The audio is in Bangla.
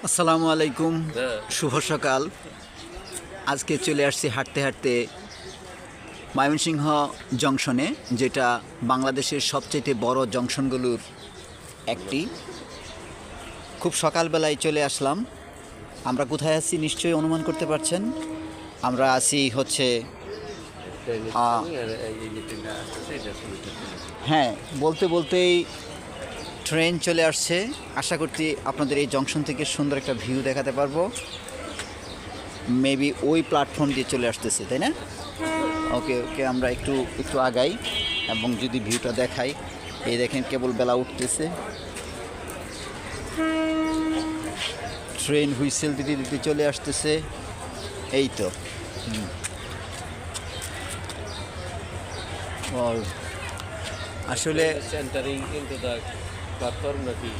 আসসালামু আলাইকুম, শুভ সকাল। আজকে চলে আসছি হাঁটতে হাঁটতে ময়মনসিংহ জংশনে, যেটা বাংলাদেশের সবচেয়ে বড় জংশনগুলোর একটি। খুব সকালবেলায় চলে আসলাম। আমরা কোথায় আছি নিশ্চয়ই অনুমান করতে পারছেন। আমরা আছি হচ্ছে হ্যাঁ, বলতে বলতেই ট্রেন চলে আসছে। আশা করছি আপনাদের এই জংশন থেকে সুন্দর একটা ভিউ দেখাতে পারবো। মেবি ওই প্ল্যাটফর্ম দিয়ে চলে আসতেছে, তাই না? ওকে ওকে, আমরা একটু একটু আগাই এবং যদি ভিউটা দেখাই। এই দেখেন, কেবল বেলা উঠতেছে, ট্রেন হুইসেল দিতে দিতে চলে আসতেছে। এই তো আসলে Entering into the platform নাকি